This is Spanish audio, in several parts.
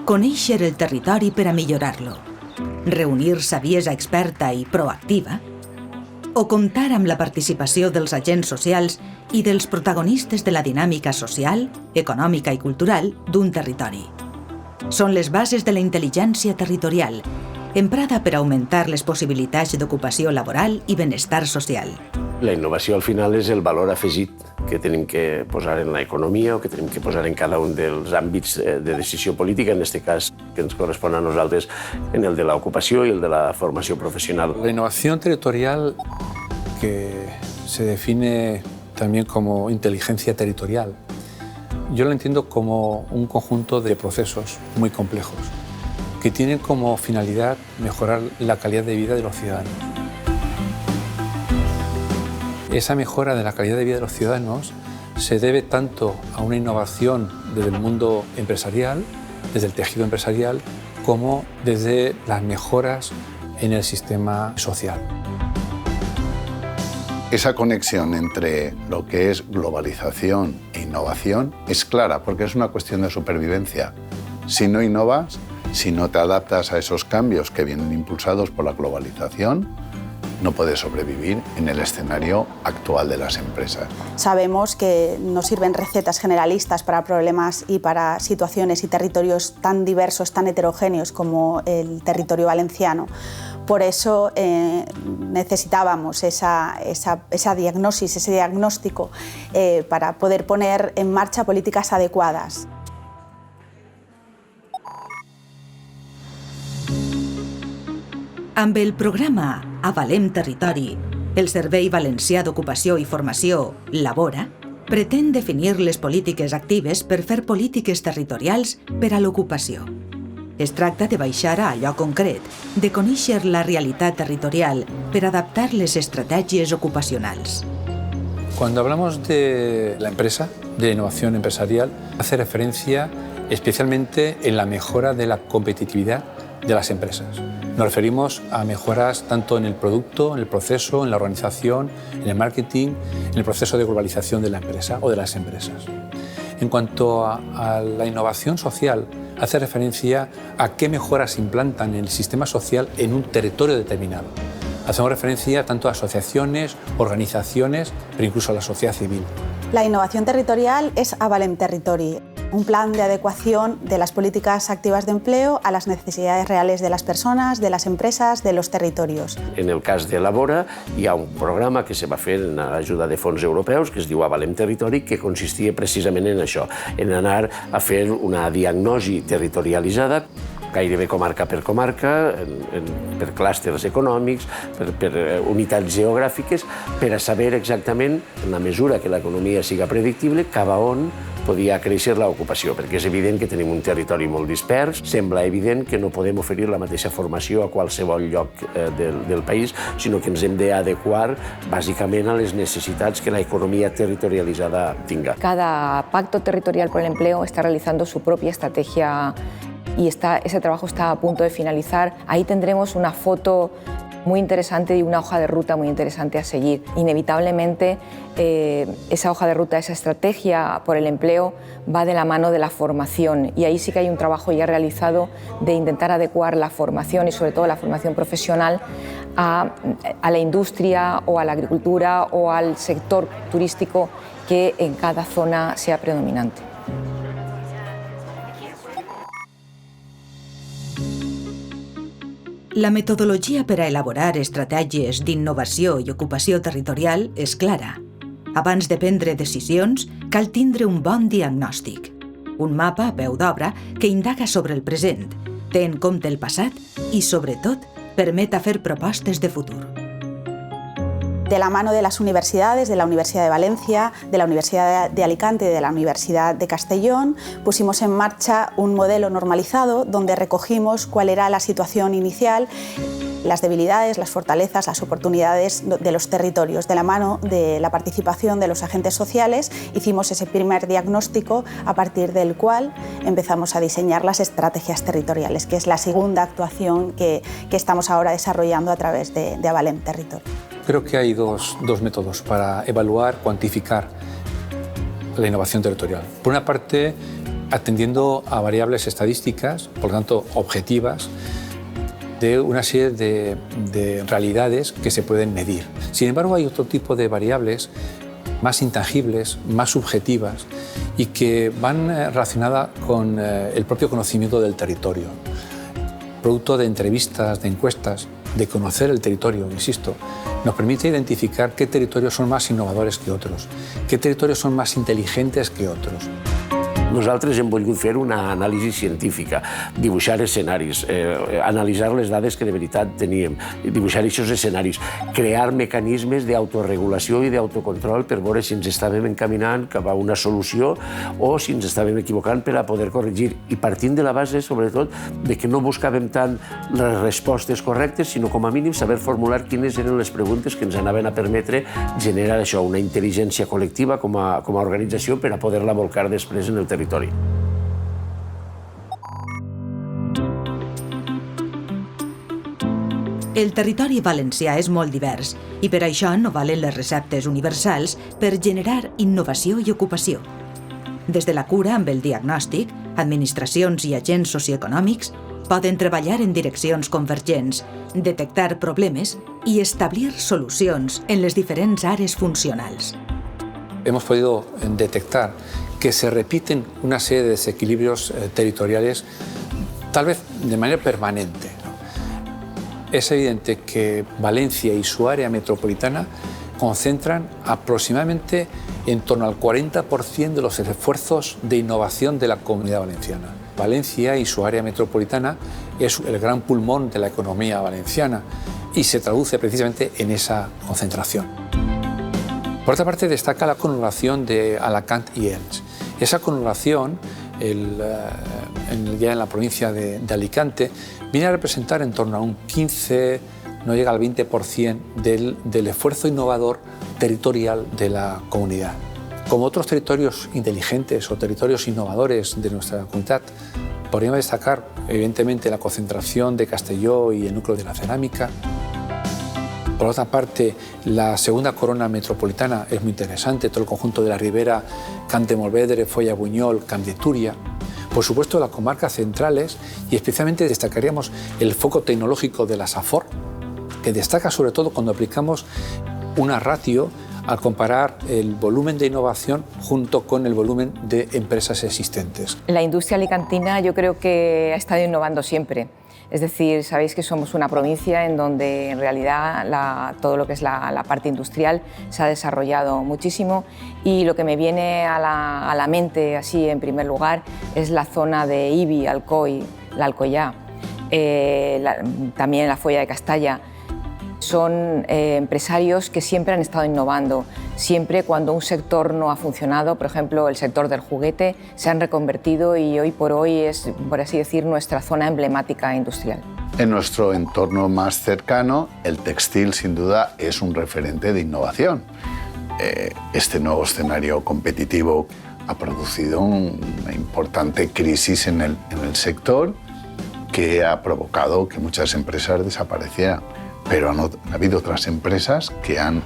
Conèixer el territori per a millorar-lo. Reunir saviesa experta i proactiva. O comptar amb la participació dels agents socials i dels protagonistes de la dinàmica social, econòmica i cultural d'un territori. Són les bases de la intel·ligència territorial, emprada per augmentar les possibilitats d'ocupació laboral i benestar social. La innovació al final és el valor afegit que tenim que posar en l'economia o que tenim que posar en cada un dels àmbits de decisió política, en aquest cas que ens correspon a nosaltres en el de l'ocupació i el de la formació professional. La innovación territorial, que se define también como inteligencia territorial, yo la entiendo como un conjunto de procesos muy complejos que tienen como finalidad mejorar la calidad de vida de los ciudadanos. Esa mejora de la calidad de vida de los ciudadanos se debe tanto a una innovación desde el mundo empresarial, desde el tejido empresarial, como desde las mejoras en el sistema social. Esa conexión entre lo que es globalización e innovación es clara porque es una cuestión de supervivencia. Si no innovas, si no te adaptas a esos cambios que vienen impulsados por la globalización, no puedes sobrevivir en el escenario actual de las empresas. Sabemos que no sirven recetas generalistas para problemas y para situaciones y territorios tan diversos, tan heterogéneos como el territorio valenciano. Por eso necesitábamos esa diagnosis, ese diagnóstico para poder poner en marcha políticas adecuadas. Amb el programa Avalem Territori, el Servei Valencià d'Ocupació i Formació, Labora, pretén definir les polítiques actives per fer polítiques territorials per a l'ocupació. Es tracta de baixar a allò concret, de conèixer la realitat territorial per adaptar les estratègies ocupacionals. Cuando hablamos de la empresa, de la innovación empresarial, hace referencia especialmente en la mejora de la competitividad de las empresas. Nos referimos a mejoras tanto en el producto, en el proceso, en la organización, en el marketing, en el proceso de globalización de la empresa o de las empresas. En cuanto a la innovación social, hace referencia a qué mejoras se implantan en el sistema social en un territorio determinado. Hacemos referencia tanto a asociaciones, organizaciones, pero incluso a la sociedad civil. La innovación territorial es Avalem Territori, un plan de adecuación de las políticas activas de empleo a las necesidades reales de las personas, de las empresas, de los territorios. En el cas de Labora hi ha un programa que se va fer en ajuda de fons europeus que es diu Avalem Territori, que consistia precisament en això, en anar a fer una diagnosi territorialitzada gairebé comarca per comarca, per clústers econòmics, per unitats geogràfiques, per a saber exactament, en la mesura que l'economia siga predictible, cap a on podia créixer l'ocupació, perquè és evident que tenim un territori molt dispers, sembla evident que no podem oferir la mateixa formació a qualsevol lloc del país, sinó que ens hem d'adequar bàsicament a les necessitats que l'economia territorialitzada tinga. Cada pacto territorial por el empleo está realizando su propia estrategia y ese trabajo está a punto de finalizar. Ahí tendremos una foto muy interesante y una hoja de ruta muy interesante a seguir. Inevitablemente, esa hoja de ruta, esa estrategia por el empleo va de la mano de la formación y ahí sí que hay un trabajo ya realizado de intentar adecuar la formación y sobre todo la formación profesional a la industria o a la agricultura o al sector turístico que en cada zona sea predominante. La metodologia per a elaborar estratègies d'innovació i ocupació territorial és clara. Abans de prendre decisions, cal tindre un bon diagnòstic. Un mapa a peu d'obra que indaga sobre el present, té en compte el passat i, sobretot, permet a fer propostes de futur. De la mano de las universidades, de la Universidad de Valencia, de la Universidad de Alicante y de la Universidad de Castellón, pusimos en marcha un modelo normalizado donde recogimos cuál era la situación inicial, las debilidades, las fortalezas, las oportunidades de los territorios. De la mano de la participación de los agentes sociales hicimos ese primer diagnóstico a partir del cual empezamos a diseñar las estrategias territoriales, que es la segunda actuación que estamos ahora desarrollando a través de Avalem Territori. Creo que hay dos métodos para evaluar, cuantificar la innovación territorial. Por una parte, atendiendo a variables estadísticas, por lo tanto objetivas, de una serie de realidades que se pueden medir. Sin embargo, hay otro tipo de variables más intangibles, más subjetivas y que van relacionadas con el propio conocimiento del territorio. Producto de entrevistas, de encuestas, de conocer el territorio, insisto, nos permite identificar qué territorios son más innovadores que otros, qué territorios son más inteligentes que otros. Nosaltres hem volgut fer una anàlisi científica, dibuixar escenaris, analitzar les dades que de veritat teníem, dibuixar aquests escenaris, crear mecanismes d'autoregulació i d'autocontrol per veure si ens estàvem encaminant cap a una solució o si ens estàvem equivocant per a poder corregir. I partint de la base, sobretot, de que no buscàvem tant les respostes correctes, sinó com a mínim saber formular quines eren les preguntes que ens anaven a permetre generar això, una intel·ligència col·lectiva com a organització per a poder-la volcar després en el territori. El territori valencià és molt divers i per això no valen les receptes universals per generar innovació i ocupació. Des de la cura amb el diagnòstic, administracions i agents socioeconòmics poden treballar en direccions convergents, detectar problemes i establir solucions en les diferents àrees funcionals. Hemos podido detectar que se repiten una serie de desequilibrios territoriales, tal vez de manera permanente. Es evidente que Valencia y su área metropolitana concentran aproximadamente en torno al 40% de los esfuerzos de innovación de la Comunidad Valenciana. Valencia y su área metropolitana es el gran pulmón de la economía valenciana y se traduce precisamente en esa concentración. Por otra parte, destaca la conurbación de Alacant y Elx. Esa conurbación, ya en la provincia de Alicante, viene a representar en torno a un 15, no llega al 20% del esfuerzo innovador territorial de la comunidad. Como otros territorios inteligentes o territorios innovadores de nuestra comunidad, podríamos destacar, evidentemente, la concentración de Castelló y el núcleo de la cerámica. Por otra parte, la segunda corona metropolitana es muy interesante, todo el conjunto de la Ribera, Camp de Morvedre, Foia Buñol, Camp de Túria. Por supuesto, las comarcas centrales y especialmente destacaríamos el foco tecnológico de la Safor, que destaca sobre todo cuando aplicamos una ratio al comparar el volumen de innovación junto con el volumen de empresas existentes. La industria alicantina yo creo que ha estado innovando siempre. Es decir, sabéis que somos una provincia en donde en realidad todo lo que es la parte industrial se ha desarrollado muchísimo y lo que me viene a la mente así en primer lugar es la zona de Ibi, Alcoi, la Alcoyá, también la Folla de Castalla. Son empresarios que siempre han estado innovando. Siempre cuando un sector no ha funcionado, por ejemplo el sector del juguete, se han reconvertido y hoy por hoy es, por así decir, nuestra zona emblemática industrial. En nuestro entorno más cercano, el textil sin duda es un referente de innovación. Este nuevo escenario competitivo ha producido una importante crisis en el sector que ha provocado que muchas empresas desaparecieran. Pero ha habido otras empresas que han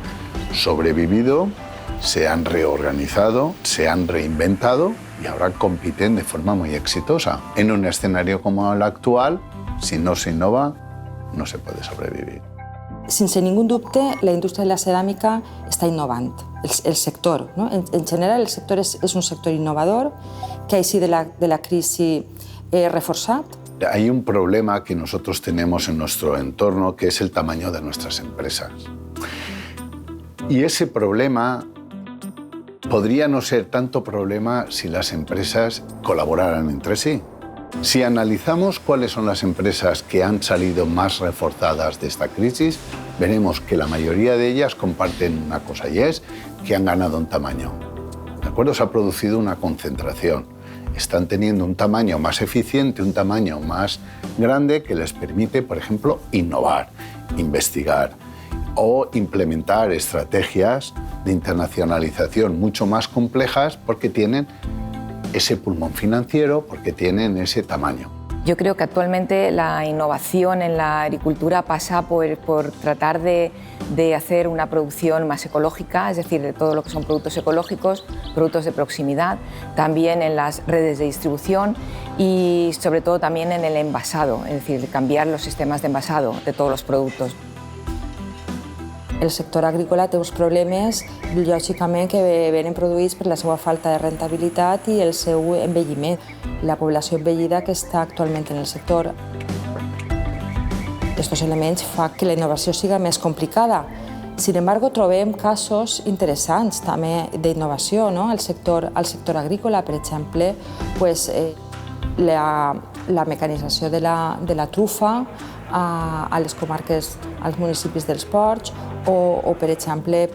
sobrevivido, se han reorganizado, se han reinventado y ahora compiten de forma muy exitosa. En un escenario como el actual, si no se innova, no se puede sobrevivir. Sense ningú dubte, la indústria de la ceràmica està innovant. El sector, ¿no? En general, el sector és un sector innovador que així de la crisi reforçat. Hay un problema que nosotros tenemos en nuestro entorno, que es el tamaño de nuestras empresas. Y ese problema podría no ser tanto problema si las empresas colaboraran entre sí. Si analizamos cuáles son las empresas que han salido más reforzadas de esta crisis, veremos que la mayoría de ellas comparten una cosa y es que han ganado un tamaño. ¿De acuerdo? Se ha producido una concentración. Están teniendo un tamaño más eficiente, un tamaño más grande que les permite, por ejemplo, innovar, investigar o implementar estrategias de internacionalización mucho más complejas porque tienen ese pulmón financiero, porque tienen ese tamaño. Yo creo que actualmente la innovación en la agricultura pasa por tratar de hacer una producción más ecológica, es decir, de todo lo que son productos ecológicos, productos de proximidad, también en las redes de distribución y sobre todo también en el envasado, es decir, cambiar los sistemas de envasado de todos los productos. El sector agrícola té uns problemes, lògicament, que venen produïts per la seva falta de rentabilitat i el seu envelliment, la població envellida que està actualment en el sector. Aquests elements fan que la innovació siga més complicada. Sin embargo, trobem casos interessants també d'innovació, no? Al sector agrícola, per exemple, la mecanització de la trufa a les comarques, als municipis dels ports o per exemple,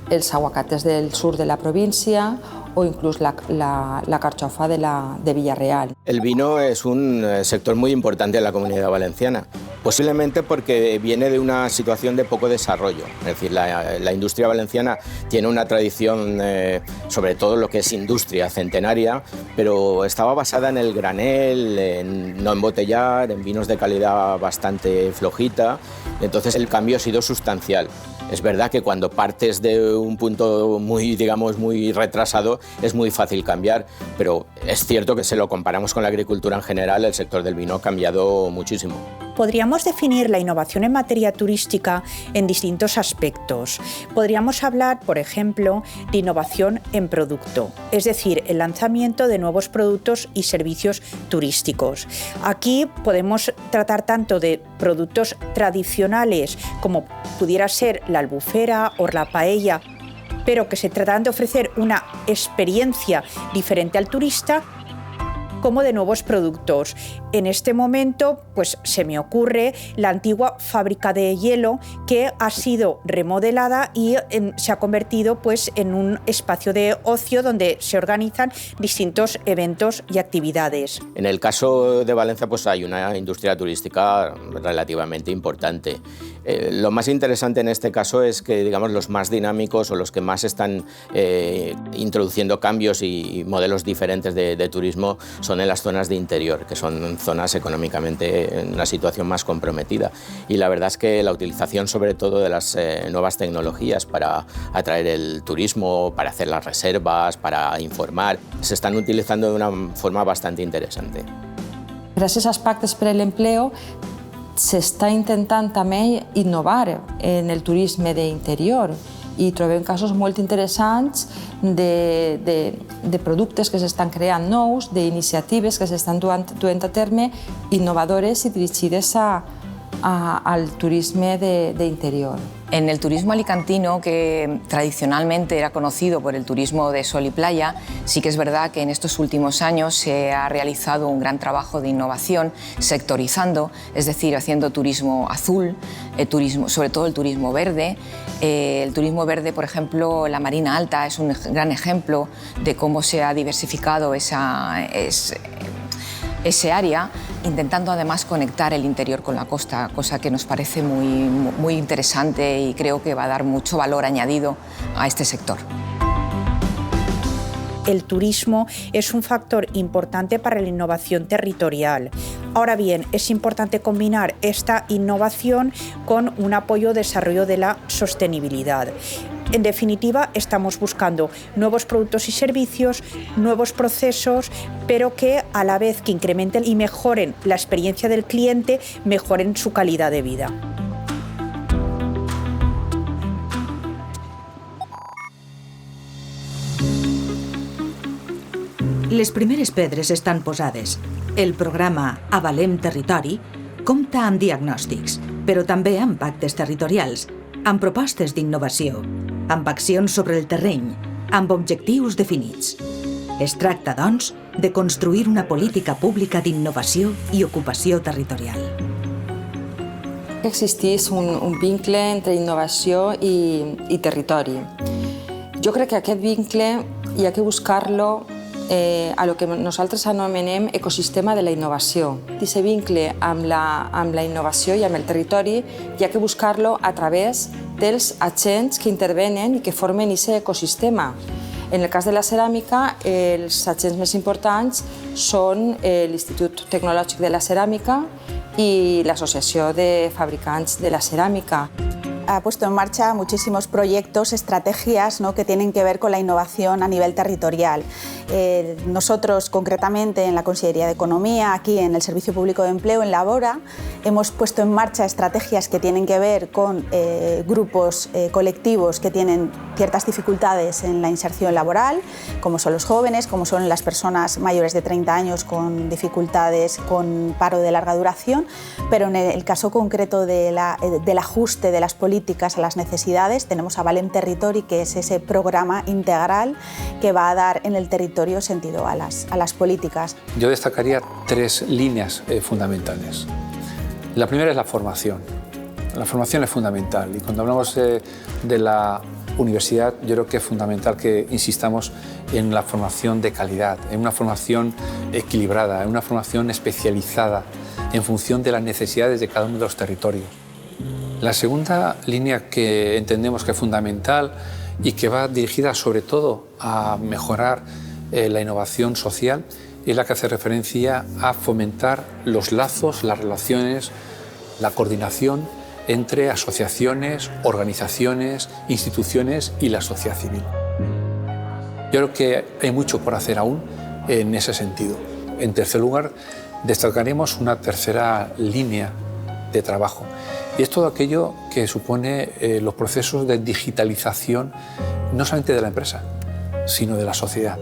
els aguacates del sur de la província o incluso la carchofa de Villarreal. El vino es un sector muy importante en la Comunidad Valenciana, posiblemente porque viene de una situación de poco desarrollo. Es decir, la industria valenciana tiene una tradición, sobre todo lo que es industria centenaria, pero estaba basada en el granel, en no embotellar, en vinos de calidad bastante flojita. Entonces el cambio ha sido sustancial. Es verdad que cuando partes de un punto muy retrasado es muy fácil cambiar, pero es cierto que si lo comparamos con la agricultura en general, el sector del vino ha cambiado muchísimo. Podríamos definir la innovación en materia turística en distintos aspectos. Podríamos hablar, por ejemplo, de innovación en producto, es decir, el lanzamiento de nuevos productos y servicios turísticos. Aquí podemos tratar tanto de productos tradicionales como pudiera ser la albufera o la paella, pero que se tratan de ofrecer una experiencia diferente al turista, como de nuevos productos. En este momento, se me ocurre la antigua fábrica de hielo que ha sido remodelada y se ha convertido en un espacio de ocio donde se organizan distintos eventos y actividades. En el caso de Valencia, hay una industria turística relativamente importante. Lo más interesante en este caso es que, digamos, los más dinámicos o los que más están introduciendo cambios y modelos diferentes de turismo son en las zonas de interior, que son zonas económicamente en una situación más comprometida. Y la verdad es que la utilización sobre todo de las nuevas tecnologías para atraer el turismo, para hacer las reservas, para informar, se están utilizando de una forma bastante interesante. Gràcies als pactes per a l'empleo s'està intentant també innovar en el turisme d'interior i trobem casos molt interessants de productes que s'estan creant nous, d'iniciatives que s'estan duent a terme innovadores i dirigides al turisme d'interior. En el turismo alicantino, que tradicionalmente era conocido por el turismo de sol y playa, sí que es verdad que en estos últimos años se ha realizado un gran trabajo de innovación sectorizando, es decir, haciendo turismo azul, sobre todo el turismo verde. El turismo verde, por ejemplo, la Marina Alta es un gran ejemplo de cómo se ha diversificado ese área, intentando además conectar el interior con la costa, cosa que nos parece muy interesante y creo que va a dar mucho valor añadido a este sector. El turismo es un factor importante para la innovación territorial. Ahora bien, es importante combinar esta innovación con un apoyo al desarrollo de la sostenibilidad. En definitiva, estamos buscando nuevos productos y servicios, nuevos procesos, pero que a la vez que incrementen y mejoren la experiencia del cliente, mejoren su calidad de vida. Les primeres pedres estan posades. El programa Avalem Territori compta amb diagnòstics, però també amb pactes territorials, amb propostes d'innovació, amb accions sobre el terreny, amb objectius definits. Es tracta, doncs, de construir una política pública d'innovació i ocupació territorial. Existeix un vincle entre innovació i territori. Jo crec que aquest vincle hi ha que buscar-lo a lo que nosaltres anomenem ecosistema de la innovació. Aquest vincle amb la innovació i amb el territori hi ha que buscar-lo a través dels agents que intervenen i que formen aquest ecosistema. En el cas de la ceràmica, els agents més importants són l'Institut Tecnològic de la Ceràmica y la Asociación de Fabricantes de la Cerámica. Ha puesto en marcha muchísimos proyectos, estrategias, ¿no?, que tienen que ver con la innovación a nivel territorial. Nosotros, concretamente en la Consellería de Economía, aquí en el Servicio Público de Empleo, en Labora, hemos puesto en marcha estrategias que tienen que ver con grupos colectivos que tienen ciertas dificultades en la inserción laboral, como son los jóvenes, como son las personas mayores de 30 años con dificultades, con paro de larga duración, pero en el caso concreto del ajuste de las políticas a las necesidades, tenemos a Valem Territori, que es ese programa integral que va a dar en el territorio sentido a las políticas. Yo destacaría 3 líneas fundamentales. La primera es la formación. La formación es fundamental y cuando hablamos de la universidad, yo creo que es fundamental que insistamos en la formación de calidad, en una formación equilibrada, en una formación especializada en función de las necesidades de cada uno de los territorios. La segunda línea que entendemos que es fundamental y que va dirigida sobre todo a mejorar la innovación social es la que hace referencia a fomentar los lazos, las relaciones, la coordinación entre asociaciones, organizaciones, instituciones y la sociedad civil. Yo creo que hay mucho por hacer aún en ese sentido. En tercer lugar, destacaremos una tercera línea de trabajo y es todo aquello que supone los procesos de digitalización no solamente de la empresa, sino de la sociedad.